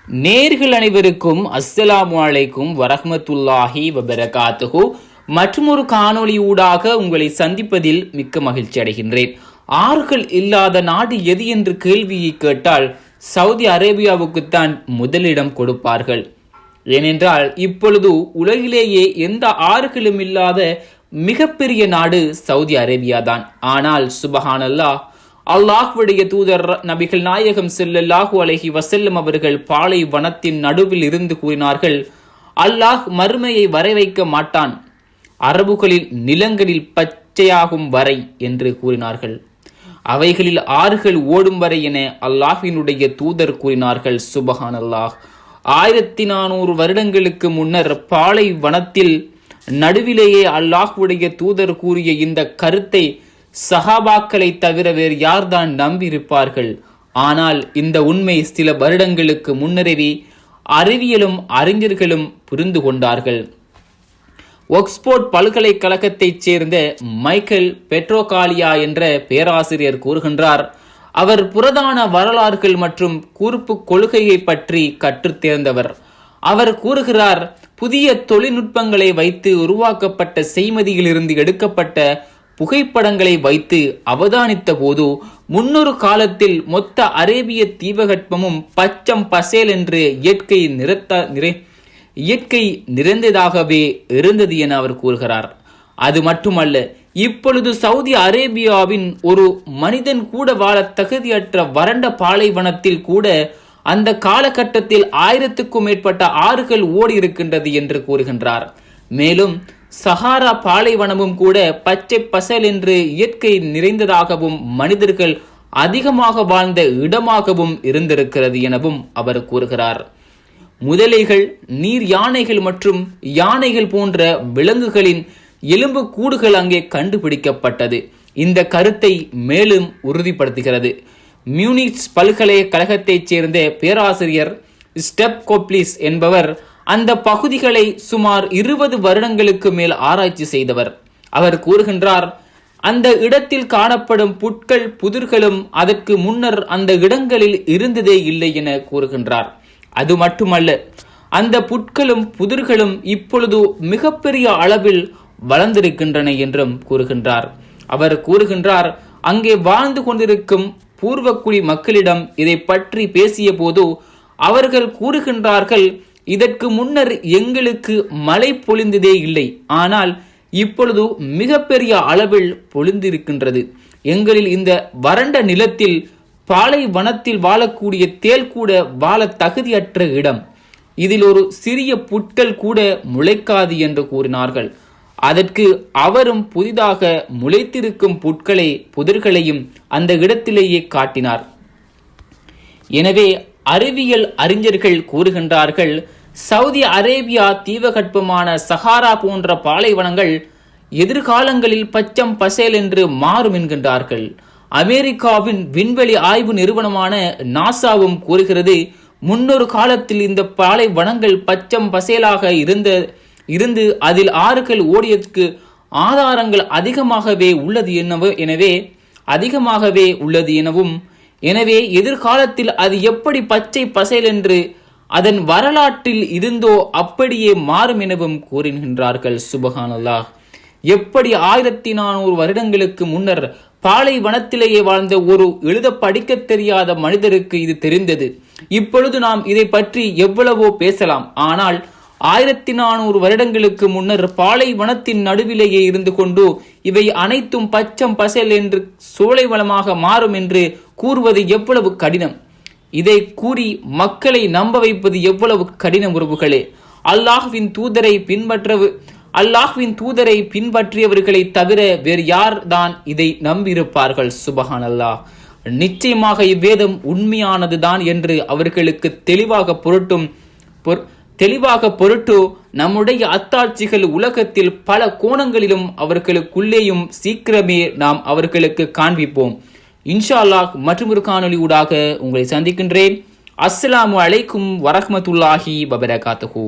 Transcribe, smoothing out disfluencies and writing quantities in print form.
நேர்கள் அனைவருக்கும் அஸ்ஸலாமு அலைக்கும் வரஹ்மத்துல்லாஹி வபரகாத்துஹு. மற்றும் ஒரு காணொளி ஊடாக உங்களை சந்திப்பதில் மிக்க மகிழ்ச்சி அடைகின்றேன். ஆறுகள் இல்லாத நாடு எது என்று கேள்வியை கேட்டால் சவுதி அரேபியாவுக்குத்தான் முதலிடம் கொடுப்பார்கள். ஏனென்றால் இப்பொழுது உலகிலேயே எந்த ஆறுகளும் இல்லாத மிகப்பெரிய நாடு சவுதி அரேபியா தான். ஆனால் சுபஹானல்லாஹ், அல்லாஹ்வுடைய தூதர் நபிகள் நாயகம் ஸல்லல்லாஹு அலைஹி வஸல்லம் அவர்கள் பாலைவனத்தின் நடுவில் இருந்து கூறினார்கள், அல்லாஹ் மறுமையை வரவைக்க மாட்டான் அரபுகளில் நிலங்களில் பச்சையாகும் வரை என்று கூறினார்கள். அவைகளில் ஆறுகள் ஓடும் வரை என அல்லாஹ்வினுடைய தூதர் கூறினார்கள். சுபஹானல்லாஹ், 1400 வருடங்களுக்கு முன்னர் பாலைவனத்தில் நடுவிலேயே அல்லாஹ்வுடைய தூதர் கூறிய இந்த கருத்தை சஹாபாக்களை தவிர வேறு யார்தான் நம்பியிருப்பார்கள்? ஆனால் இந்த உண்மை சில வருடங்களுக்கு முன்னரே அறிவியலும் அறிஞர்களும் புரிந்து கொண்டார்கள். ஒக்ஸ்போர்ட் பல்கலைக்கழகத்தைச் சேர்ந்த மைக்கேல் பெட்ரோகாலியா என்ற பேராசிரியர் கூறுகின்றார், அவர் புரதான வரலாறுகள் மற்றும் கூர்ப்பு கொள்கையை பற்றி கற்றுத் தேர்ந்தவர். அவர் கூறுகிறார், புதிய தொழில்நுட்பங்களை வைத்து உருவாக்கப்பட்ட செய்மதியிலிருந்து எடுக்கப்பட்ட புகைப்படங்களை வைத்து அவதானித்த போது 300 காலத்தில் மொத்த அரேபிய தீபகற்பமும் பச்சம் பசேல் என்று இயற்கை நிறைந்ததாகவே இருந்தது என அவர் கூறுகிறார். அது மட்டுமல்ல, இப்பொழுது சவுதி அரேபியாவின் ஒரு மனிதன் கூட வாழ தகுதியற்ற வறண்ட பாலைவனத்தில் கூட அந்த காலகட்டத்தில் 1000க்கும் மேற்பட்ட ஆறுகள் ஓடி இருக்கின்றது என்று கூறுகின்றார். மேலும் சஹாரா பாலைவனமும் கூட பச்சை பசல் என்று இயற்கை நிறைந்ததாகவும் மனிதர்கள் அதிகமாக வாழ்ந்த இடமாகவும் இருந்திருக்கிறது எனவும் அவர் கூறுகிறார். முதலைகள், நீர் யானைகள் மற்றும் யானைகள் போன்ற விலங்குகளின் எலும்பு கூடுகள் அங்கே கண்டுபிடிக்கப்பட்டது. இந்த கருத்தை மேலும் உறுதிப்படுத்துகிறது. மியூனிச் பல்கலைக்கழகத்தைச் சேர்ந்த பேராசிரியர் ஸ்டெப் கோப்லிஸ் என்பவர் அந்த பகுதிகளை சுமார் 20 வருடங்களுக்கு மேல் ஆராய்ச்சி செய்தவர். அவர் கூறுகின்றார், அந்த இடத்தில் காணப்படும் புட்கள் புதிர்களும் அதற்கு முன்னர் அந்த இடங்களில் இருந்ததே இல்லை என கூறுகின்றார். அது மட்டுமல்ல, அந்த புட்களும் புதிர்களும் இப்பொழுது மிகப்பெரிய அளவில் வளர்ந்திருக்கின்றன என்றும் கூறுகின்றார். அவர் கூறுகின்றார், அங்கே வாழ்ந்து கொண்டிருக்கும் பூர்வக்குடி மக்களிடம் இதை பற்றி பேசிய போது அவர்கள் கூறுகின்றார்கள், இதற்கு முன்னர் எங்களுக்கு மழை பொழிந்ததே இல்லை, ஆனால் இப்பொழுது மிகப்பெரிய அளவில் பொழிந்திருக்கின்றது. எங்களில் இந்த வறண்ட நிலத்தில் பாலைவனத்தில் வாழக்கூடிய தேல் கூட வாழ தகுதியற்ற இடம். இதில் ஒரு சிறிய புட்கள் கூட முளைக்காது என்று கூறினார்கள். அதற்கு அவரும் புதிதாக முளைத்திருக்கும் புதர்களையும் அந்த இடத்திலேயே காட்டினார். எனவே அறிவியல் அறிஞர்கள் கூறுகின்றார்கள், சவுதி அரேபியா தீபகற்பமான சஹாரா போன்ற பாலைவனங்கள் எதிர்காலங்களில் பச்சம் பசேல் என்று மாறும் என்கின்றார்கள். அமெரிக்காவின் விண்வெளி ஆய்வு நிறுவனமான நாசாவும் கூறுகிறது, 300 காலத்தில் இந்த பாலைவனங்கள் பச்சம் பசேலாக இருந்து அதில் ஆறுகள் ஓடியதற்கு ஆதாரங்கள் அதிகமாகவே உள்ளது எனவும் எனவே எதிர்காலத்தில் அது எப்படி பச்சை பசேல் என்று அதன் வரலாற்றில் இருந்தோ அப்படியே மாறும் எனவும் கூறுகின்றார்கள். சுபஹானல்லாஹ், எப்படி 1400 வருடங்களுக்கு முன்னர் பாலைவனத்திலேயே வாழ்ந்த ஒரு எழுத படிக்க தெரியாத மனிதருக்கு இது தெரிந்தது. இப்பொழுது நாம் இதை பற்றி எவ்வளவோ பேசலாம், ஆனால் 1400 வருடங்களுக்கு முன்னர் பாலைவனத்தின் நடுவிலேயே இருந்து கொண்டு இவை அனைத்தும் பச்சம் பசேல் என்று சோலை வளமாக மாறும் என்று கூறுவது எவ்வளவு கடினம். இதை கூறி மக்களை நம்ப வைப்பது எவ்வளவு கடினம் உறவுகளே. அல்லாஹ்வின் தூதரை பின்பற்றியவர்களை தவிர வேறு யார் தான் இதை நம்பியிருப்பார்கள்? சுபஹானல்லாஹ், நிச்சயமாக இவ்வேதம் உண்மையானது தான் என்று அவர்களுக்கு தெளிவாக பொருட்டு நம்முடைய அத்தாட்சிகள் உலகத்தில் பல கோணங்களிலும் அவர்களுக்குள்ளேயும் சீக்கிரமே நாம் அவர்களுக்கு காண்பிப்போம். இன்ஷா அல்லாஹ் மற்றொரு காணொளி ஊடாக உங்களை சந்திக்கின்றேன். அஸ்ஸலாமு அலைக்கும் வரஹ்மத்துல்லாஹி வபரகாத்துஹு.